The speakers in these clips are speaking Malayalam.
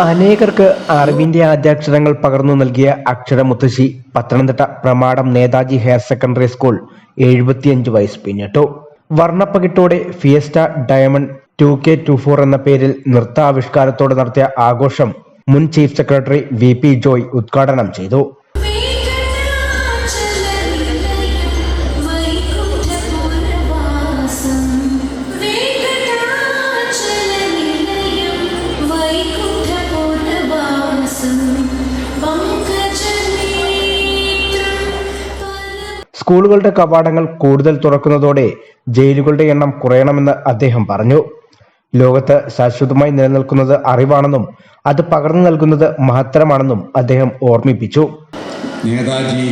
അനേകർക്ക് അറിവിന്റെ ആദ്യാക്ഷരങ്ങൾ പകർന്നു നൽകിയ അക്ഷരമുത്തശ്ശി Pathanamthitta Pramadam Netaji higher secondary school 75 വയസ്സ് പിന്നിട്ടു. വർണ്ണപ്പകിട്ടോടെ ഫിയസ്റ്റ ഡയമണ്ട് 2K24 എന്ന പേരിൽ നൃത്താവിഷ്കാരത്തോടെ നടത്തിയ ആഘോഷം മുൻ ചീഫ് സെക്രട്ടറി VP ജോയ് ഉദ്ഘാടനം ചെയ്തു. സ്കൂളുകളുടെ കവാടങ്ങൾ കൂടുതൽ തുറക്കുന്നതോടെ ജയിലുകളുടെ എണ്ണം കുറയണമെന്ന് അദ്ദേഹം പറഞ്ഞു. ലോകത്ത് ശാശ്വതമായി നിലനിൽക്കുന്നത് അറിവാണെന്നും അത് പകർന്നു നൽകുന്നത് മഹത്തരമാണെന്നും അദ്ദേഹം ഓർമ്മിപ്പിച്ചു. നേതാജി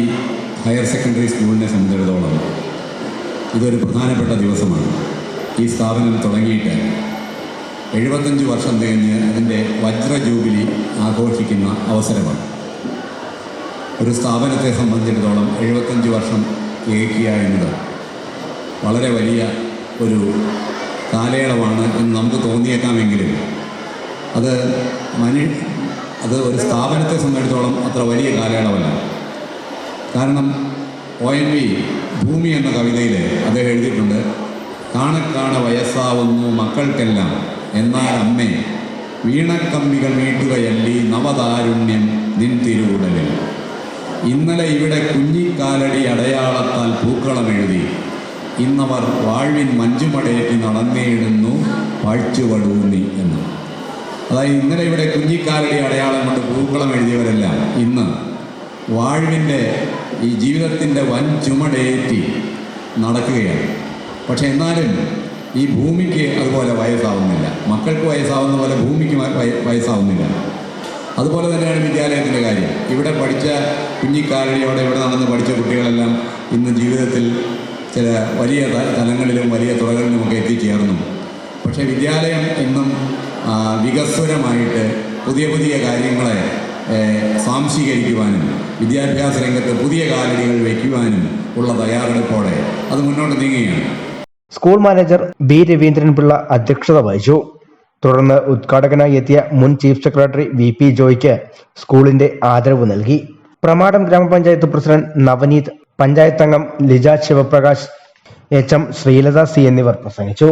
ഹയർ സെക്കൻഡറി സ്കൂളിനെ സംബന്ധിച്ചിടത്തോളം ഇതൊരു പ്രധാനപ്പെട്ട ദിവസമാണ്. ഈ സ്ഥാപനം തുടങ്ങിയിട്ട് 75 വർഷം തികഞ്ഞ് അതിൻ്റെ വജ്ര ജൂബിലി ആഘോഷിക്കുന്ന അവസരമാണ്. ഒരു സ്ഥാപനത്തെ സംബന്ധിച്ചിടത്തോളം 75 വർഷം തികയ്ക്കുക എന്നത് വളരെ വലിയ ഒരു കാലയളവാണ് എന്ന് നമുക്ക് തോന്നിയേക്കാമെങ്കിലും അത് ഒരു സ്ഥാപനത്തെ സംബന്ധിച്ചിടത്തോളം അത്ര വലിയ കാലയളവല്ല. കാരണം ONV ഭൂമി എന്ന കവിതയിൽ അദ്ദേഹം എഴുതിയിട്ടുണ്ട്, കാണ വയസ്സാവുന്നു മക്കൾക്കെല്ലാം, എന്നാൽ അമ്മേ വീണക്കമ്പികൾ മീട്ടുകയല്ലി നവതാരുണ്യം നിൻ തിരുവുടലിൽ. ഇന്നലെ ഇവിടെ കുഞ്ഞിക്കാലടി അടയാളത്താൽ പൂക്കളമെഴുതി, ഇന്നവർ വാഴ്വിൻ മഞ്ചുമടയേറ്റി നടന്നേടുന്നു വാഴ്ചുവടൂന്നി എന്ന്. അതായത് ഇന്നലെ ഇവിടെ കുഞ്ഞിക്കാലടി അടയാളം കൊണ്ട് പൂക്കളം എഴുതിയവരെല്ലാം ഇന്ന് വാഴ്വിൻ്റെ ഈ ജീവിതത്തിൻ്റെ വൻ ചുമടേറ്റി നടക്കുകയാണ്. പക്ഷെ എന്നാലും ഈ ഭൂമിക്ക് അതുപോലെ വയസ്സാവുന്നില്ല. മക്കൾക്ക് വയസ്സാവുന്ന പോലെ ഭൂമിക്ക് വയസ്സാവുന്നില്ല. അതുപോലെ തന്നെയാണ് വിദ്യാലയത്തിൻ്റെ കാര്യം. ഇവിടെ പഠിച്ച കുഞ്ഞിക്കാലടിയോടെ ഇവിടെ നടന്ന് പഠിച്ച കുട്ടികളെല്ലാം ഇന്ന് ജീവിതത്തിൽ ചില വലിയ തലങ്ങളിലും വലിയ തുറകളിലുമൊക്കെ എത്തിച്ചേർന്നു. പക്ഷേ വിദ്യാലയം ഇന്നും വികസ്വരമായിട്ട് പുതിയ പുതിയ കാര്യങ്ങളെ സ്വാംശീകരിക്കുവാനും വിദ്യാഭ്യാസ രംഗത്ത് പുതിയ കാലടികൾ വയ്ക്കുവാനും ഉള്ള തയ്യാറെടുപ്പോടെ അത് മുന്നോട്ട് നീങ്ങുകയാണ്. School manager B. രവീന്ദ്രൻപിള്ള അധ്യക്ഷത വഹിച്ചു. തുടർന്ന് ഉദ്ഘാടകനായി എത്തിയ മുൻ ചീഫ് സെക്രട്ടറി VP ജോയ്ക്ക് സ്കൂളിന്റെ ആദരവ് നൽകി. പ്രമാടം ഗ്രാമപഞ്ചായത്ത് പ്രസിഡന്റ് നവനീത്, പഞ്ചായത്ത് അംഗം ലിജ ശിവപ്രകാശ്, HM ശ്രീലത C എന്നിവർ പ്രസംഗിച്ചു.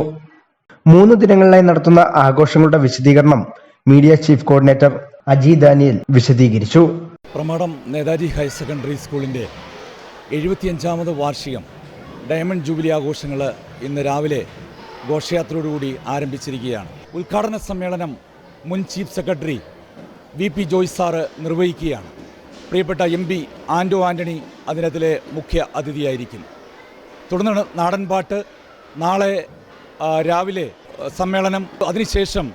3 ദിനങ്ങളിലായി നടത്തുന്ന ആഘോഷങ്ങളുടെ വിശദീകരണം media chief coordinator Aji Daniel വിശദീകരിച്ചു. പ്രമാടം നേതാജി ഹയർ സെക്കൻഡറി സ്കൂളിന്റെ 75ാമത് വാർഷികം ഡയമണ്ട് ജൂബിലി ആഘോഷങ്ങൾ ഇന്ന് രാവിലെ ഘോഷയാത്രയോടുകൂടി ആരംഭിച്ചിരിക്കുകയാണ്. ഉദ്ഘാടന സമ്മേളനം മുൻ chief secretary VP Joy sir നിർവഹിക്കുകയാണ്. പ്രിയപ്പെട്ട MP ആൻഡോ ആൻ്റണി അതിനകത്തിലെ മുഖ്യ അതിഥിയായിരിക്കും. തുടർന്ന് നാടൻപാട്ട്, നാളെ രാവിലെ സമ്മേളനം, അതിനുശേഷം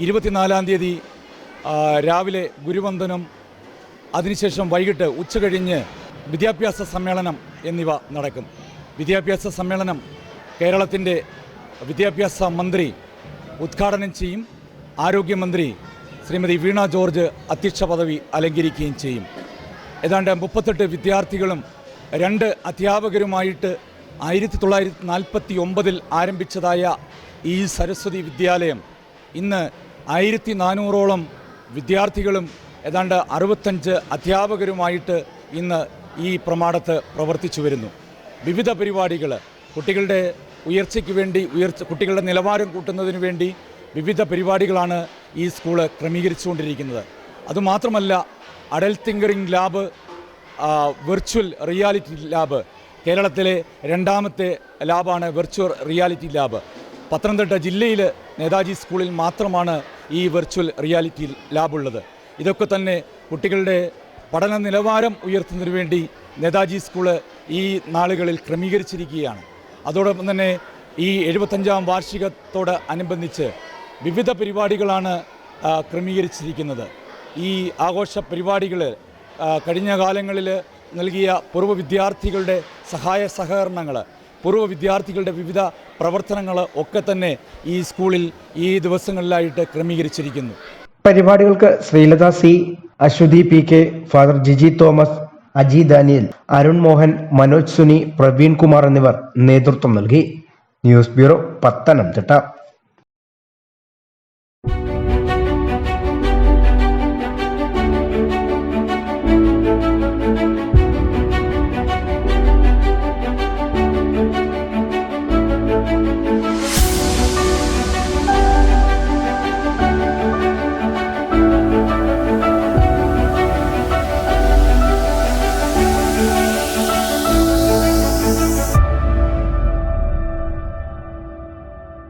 24-ാം തീയതി രാവിലെ ഗുരുവന്ദനം, അതിനുശേഷം വൈകിട്ട് ഉച്ചകഴിഞ്ഞ് വിദ്യാഭ്യാസ സമ്മേളനം എന്നിവ നടക്കും. വിദ്യാഭ്യാസ സമ്മേളനം കേരളത്തിൻ്റെ വിദ്യാഭ്യാസ മന്ത്രി ഉദ്ഘാടനം ചെയ്യും. ആരോഗ്യമന്ത്രി ശ്രീമതി വീണ ജോർജ് അധ്യക്ഷ പദവി അലങ്കരിക്കുകയും ചെയ്യും. ഏതാണ്ട് 38 വിദ്യാർത്ഥികളും 2 അധ്യാപകരുമായിട്ട് 1949 ആരംഭിച്ചതായ ഈ സരസ്വതി വിദ്യാലയം ഇന്ന് 1400ഓളം വിദ്യാർത്ഥികളും ഏതാണ്ട് 65 അധ്യാപകരുമായിട്ട് ഇന്ന് ഈ പ്രമാടത്ത് പ്രവർത്തിച്ചു വരുന്നു. വിവിധ പരിപാടികൾ കുട്ടികളുടെ ഉയർച്ചയ്ക്ക് വേണ്ടി, കുട്ടികളുടെ നിലവാരം കൂട്ടുന്നതിന് വേണ്ടി വിവിധ പരിപാടികളാണ് ഈ സ്കൂള് ക്രമീകരിച്ചുകൊണ്ടിരിക്കുന്നത്. അതുമാത്രമല്ല, adult tinkering lab, virtual reality lab, കേരളത്തിലെ 2ാമത്തെ ലാബാണ് വെർച്വൽ റിയാലിറ്റി ലാബ്. പത്തനംതിട്ട ജില്ലയിൽ നേതാജി സ്കൂളിൽ മാത്രമാണ് ഈ വെർച്വൽ റിയാലിറ്റി ലാബുള്ളത്. ഇതൊക്കെ തന്നെ കുട്ടികളുടെ പഠന നിലവാരം ഉയർത്തുന്നതിന് വേണ്ടി നേതാജി സ്കൂള് ഈ നാളുകളിൽ ക്രമീകരിച്ചിരിക്കുകയാണ്. അതോടൊപ്പം തന്നെ ഈ 75ാം വാർഷികത്തോട് അനുബന്ധിച്ച് വിവിധ പരിപാടികളാണ് ക്രമീകരിച്ചിരിക്കുന്നത്. ഈ ആഘോഷ പരിപാടികൾ കഴിഞ്ഞ കാലങ്ങളിൽ നൽകിയ പൂർവ്വ വിദ്യാർത്ഥികളുടെ സഹായ സഹകരണങ്ങൾ, പൂർവ്വ വിദ്യാർത്ഥികളുടെ വിവിധ പ്രവർത്തനങ്ങൾ ഒക്കെ തന്നെ ഈ സ്കൂളിൽ ഈ ദിവസങ്ങളിലായിട്ട് ക്രമീകരിച്ചിരിക്കുന്നു. പരിപാടികൾക്ക് Sreelatha C, Aswathy PK, father Giji Thomas, Aji Daniel, Arun Mohan, Manoj Suni, Praveen Kumar എന്നിവർ നേതൃത്വം നൽകി. News bureau, Pathanamthitta.